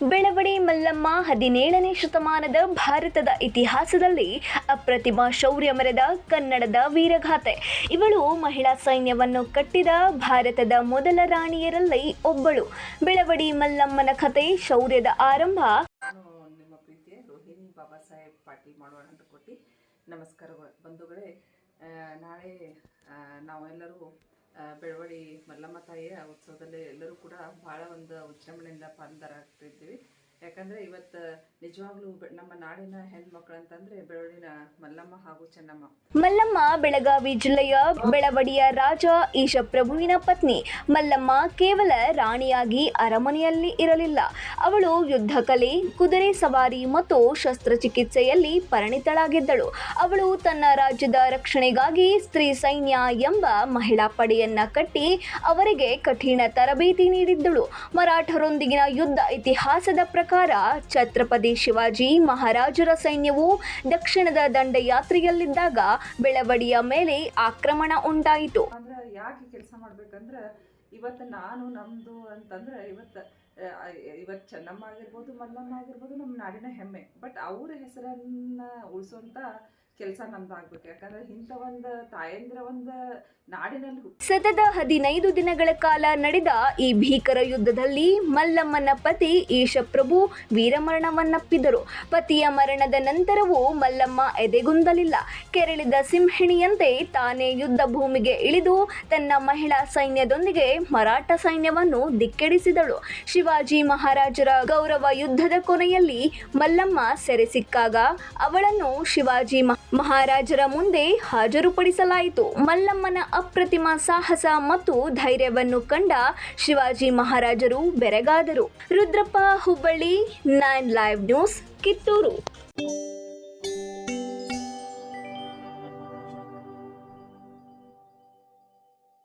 ಬೆಳವಡಿ ಮಲ್ಲಮ್ಮ 17ನೇ ಶತಮಾನದ ಭಾರತದ ಇತಿಹಾಸದಲ್ಲಿ ಅಪ್ರತಿಮ ಶೌರ್ಯ ಮೆರೆದ ಕನ್ನಡದ ವೀರಗಾಥೆ. ಇವಳು ಮಹಿಳಾ ಸೈನ್ಯವನ್ನು ಕಟ್ಟಿದ ಭಾರತದ ಮೊದಲ ರಾಣಿಯರಲ್ಲಿ ಒಬ್ಬಳು. ಬೆಳವಡಿ ಮಲ್ಲಮ್ಮನ ಕಥೆ ಶೌರ್ಯದ ಆರಂಭ. ನಾನು ನಿಮ್ಮ ಪ್ರೀತಿಯ ರೋಹಿಣಿ ಬಾಬಾ ಸಾಹೇಬ್ ಪಾಟೀಲ್ ಮಾಡೋಣ ಅಂತ ಕೊಟ್ಟು ನಮಸ್ಕಾರ ಬಂಧುಗಳೇ. ನಾಳೆ ನಾವೆಲ್ಲರೂ ಬೆಳವಡಿ ಮಲ್ಲಮ್ಮ ತಾಯಿಯ ಉತ್ಸವದಲ್ಲಿ ಎಲ್ಲರೂ ಕೂಡ ಭಾಳ ಒಂದು ವಿಜೃಂಭಣೆಯಿಂದ ಪಾಲ್ದಾರಾಗ್ತಿದ್ದೀವಿ. ಯಾಕಂದರೆ ಇವತ್ತು ನಿಜವಾಗ್ಲೂ ನಮ್ಮ ನಾಡಿನ ಹೆಣ್ಮಕ್ಳು ಅಂತಂದರೆ ಬೆಳವಡಿನ ಮಲ್ಲಮ್ಮ ಹಾಗೂ ಚೆನ್ನಮ್ಮ. ಮಲ್ಲಮ್ಮ ಬೆಳಗಾವಿ ಜಿಲ್ಲೆಯ ಬೆಳವಡಿಯ ರಾಜ ಈಶಪ್ರಭುವಿನ ಪತ್ನಿ. ಮಲ್ಲಮ್ಮ ಕೇವಲ ರಾಣಿಯಾಗಿ ಅರಮನೆಯಲ್ಲಿ ಇರಲಿಲ್ಲ. ಅವಳು ಯುದ್ಧ ಕಲೆ, ಕುದುರೆ ಸವಾರಿ ಮತ್ತು ಶಸ್ತ್ರಚಿಕಿತ್ಸೆಯಲ್ಲಿ ಪರಿಣಿತಳಾಗಿದ್ದಳು. ಅವಳು ತನ್ನ ರಾಜ್ಯದ ರಕ್ಷಣೆಗಾಗಿ ಸ್ತ್ರೀ ಸೈನ್ಯ ಎಂಬ ಮಹಿಳಾ ಪಡೆಯನ್ನ ಕಟ್ಟಿ ಅವರಿಗೆ ಕಠಿಣ ತರಬೇತಿ ನೀಡಿದ್ದಳು. ಮರಾಠರೊಂದಿಗಿನ ಯುದ್ಧ ಇತಿಹಾಸದ ಪ್ರಕಾರ ಛತ್ರಪತಿ ಶಿವಾಜಿ ಮಹಾರಾಜರ ಸೈನ್ಯವು ದಕ್ಷಿಣದ ದಂಡಯಾತ್ರೆಯಲ್ಲಿದ್ದಾಗ ಬೆಳವಡಿಯ ಮೇಲೆ ಆಕ್ರಮಣ ಉಂಟಾಯಿತು. ಅಂದ್ರೆ ಯಾಕೆ ಕೆಲಸ ಮಾಡ್ಬೇಕಂದ್ರೆ ಇವತ್ತು ನಾನು ನಮ್ದು ಅಂತಂದ್ರೆ ಇವತ್ತು ಚೆನ್ನಮ್ಮ ಆಗಿರ್ಬೋದು, ಮಲ್ಲಮ್ಮ ಆಗಿರ್ಬೋದು ನಮ್ಮ ನಾಡಿನ ಹೆಮ್ಮೆ. ಬಟ್ ಅವ್ರ ಹೆಸರನ್ನ ಉಳಿಸುವಂತ ಕೆಲಸ ನಮ್ದು ಆಗ್ಬೇಕು. ಯಾಕಂದ್ರೆ ಇಂಥ ಒಂದು ತಾಯಂದ್ರ ಒಂದು ನಾಡಿನಲ್ಲಿ ಸತತ 15 ದಿನಗಳ ಕಾಲ ನಡೆದ ಈ ಭೀಕರ ಯುದ್ಧದಲ್ಲಿ ಮಲ್ಲಮ್ಮನ ಪತಿ ಈಶಪ್ರಭು ವೀರಮರಣವನ್ನಪ್ಪಿದರು. ಪತಿಯ ಮರಣದ ನಂತರವೂ ಮಲ್ಲಮ್ಮ ಎದೆಗುಂದಲಿಲ್ಲ. ಕೆರಳಿದ ಸಿಂಹಿಣಿಯಂತೆ ತಾನೇ ಯುದ್ಧ ಭೂಮಿಗೆ ಇಳಿದು ತನ್ನ ಮಹಿಳಾ ಸೈನ್ಯದೊಂದಿಗೆ ಮರಾಠ ಸೈನ್ಯವನ್ನು ದಿಕ್ಕೆಡಿಸಿದಳು. ಶಿವಾಜಿ ಮಹಾರಾಜರ ಗೌರವ ಯುದ್ಧದ ಕೊನೆಯಲ್ಲಿ ಮಲ್ಲಮ್ಮ ಸೆರೆ ಸಿಕ್ಕಾಗ ಅವಳನ್ನು ಶಿವಾಜಿ ಮಹಾರಾಜರ ಮುಂದೆ ಹಾಜರುಪಡಿಸಲಾಯಿತು. ಮಲ್ಲಮ್ಮನ ಅಪ್ರತಿಮ ಸಾಹಸ ಮತ್ತು ಧೈರ್ಯವನ್ನು ಕಂಡ ಶಿವಾಜಿ ಮಹಾರಾಜರು ಬೆರಗಾದರು. Rudrappa, Hubballi, 9 live news, Kittur.